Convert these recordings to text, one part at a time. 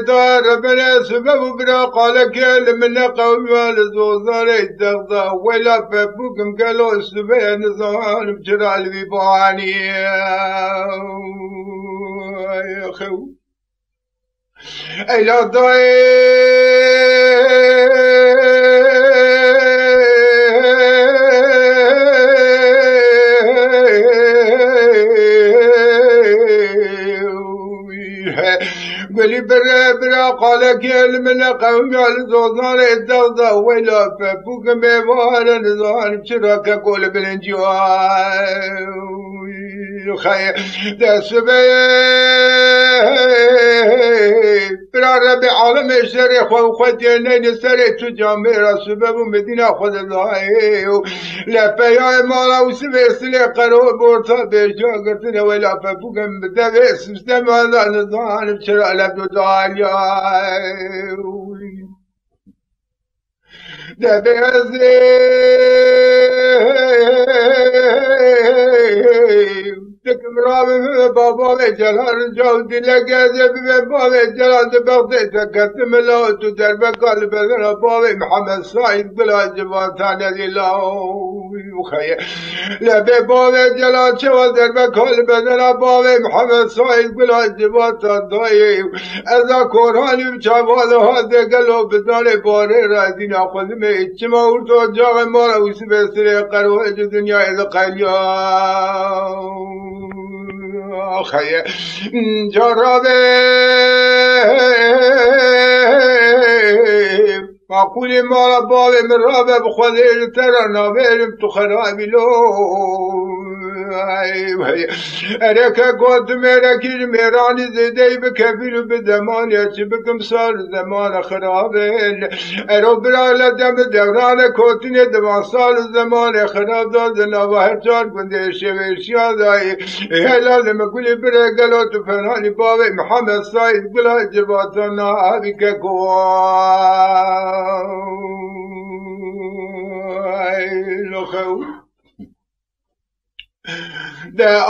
دار بلا سبب برا قال كل من قوم والزوزر الدغضة ولا فبوكم قالوا السبين ظهر بجرى البيباني يا خو إلى قولي برا قال كل من قوم الزوزان الدغضة ولا فبوك ميوان نظام بشراك قول بالانجوان خير دسبي برا ربي عالم الشريخ وخدينين سريت جاميرا سبب مدينة خد الله لا فيا مالا وسبي سلي قروب ورطا بيجا قرتنا ولا فبوك مدبس مستمع نظام بشراك لبدو داليا دبيزي تكبر بابا جلال جود لقى بابا جلال بغداد تكتم له تدرب قلب بابا محمد سعيد بلا جبان ثاني الله وخير لا بابا جلال شو درب قلب بابا محمد سعيد بلا جبان ثاني اذا قرآن بشوال هذا قالوا بدال باري رادين اخذ من اجتماع ورتو جاغ مارا وسبه سري قروه الدنيا اذا قليا خير جربه معقول ما رباب من رابع بخذيل ترى نابيل تخرابي لو أريك قد ميركي ميراني زيدي بكفيل بدمان يجبكم صار زمان خرابيل أرو برا لدم دوران كوتني دمان صار زمان خراب دادنا وهرجان كنده شويشيا داي هلا لما قولي برا قلو تفناني بابي محمد سعيد قلها جباتنا أبيك قوان لخو ده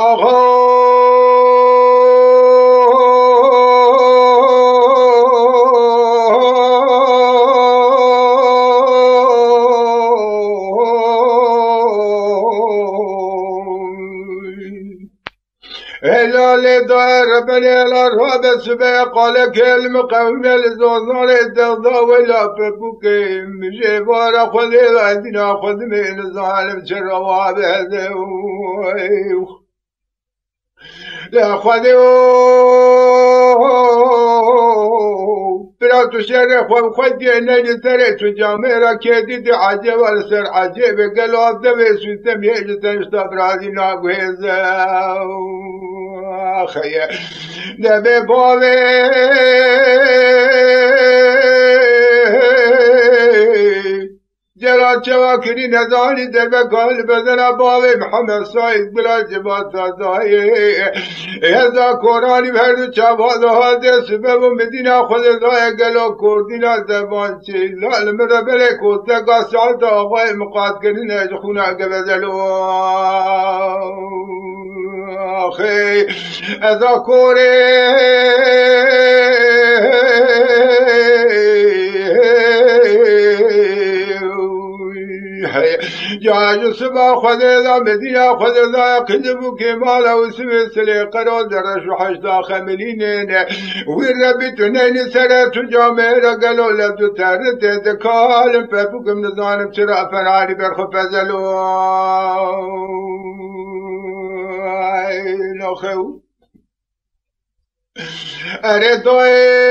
هلال دار بني الأرهاب السبع قال كلمة قوم الزوزان الدغضة ولا فبوك مجيبار خذي عندنا خذ من الظالم شرواب هذا لا خذوا بلا تشرف وخذي نجي سريت جاميرا كيدي عجب السر عجب قالوا الدبي سوتم يجي تنشتبرازي ناقوهزا خير دبي بابي جلال شواكري نزاني درب قلب بدنا بابي محمد سعيد بلا جبات زاي هذا قراني بهر شباب هذا سبب مدينة خذ زاي قالوا كردنا زبان شي لا المربل كوت قاصعد أبوي مقاد كرين يجخونا قبزلو أخي هذا كوري جاج سبا خذا مدينة خذا كذب كمال وسم سلي قرار درش حشدا خملين والربي تنين سرت جامير قالوا لا تترت ذكال فبك من ظالم شرع فراري برخ فزلوا نخو أردوي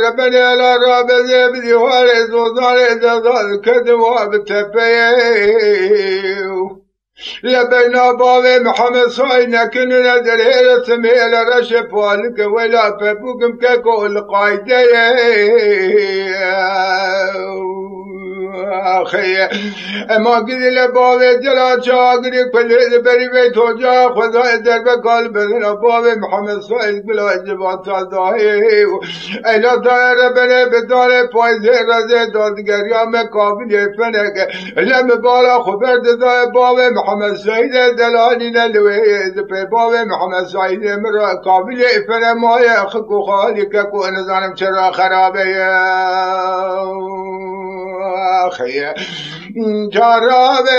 ربنا لا رابزه بديوار زوزار زوزار كدواب تفيو لبينا بابي محمد صاينا كنا ندري سميل رشفالك ولا فبوكم ككل قايدة أخي ما قد لبابي جلا شاقري كل بري بيت وجا خذا درب قلب بابي محمد صايد بلا جبات صداهي إلا دار ربنا بدار فايز رزي داد قريام قابل فنك لم بالا خبر دار بابي محمد صايد دلاني نلويد في بابي محمد صايد مرا قابل فنك ما يخكو خالك كو نزانم شرا خرابي أخي جرابي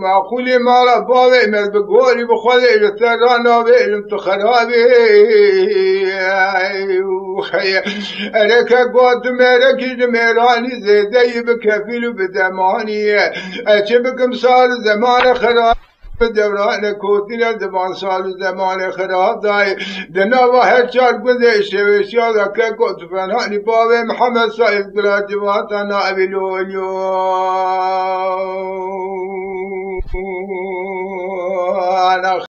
معقولي مالا بابي مال بقولي بخولي بثرانا بيلم تخرابي أخي أريك قد ميركي جميراني زيدي بكفيل بدماني أجبك مسال زمان خراب دوران کوتینا دمان سال زمان خراب دای دنا و هر چار گذشت شویشیا که کوت فنانی باب محمد صاحب بلا جوات انا ابلو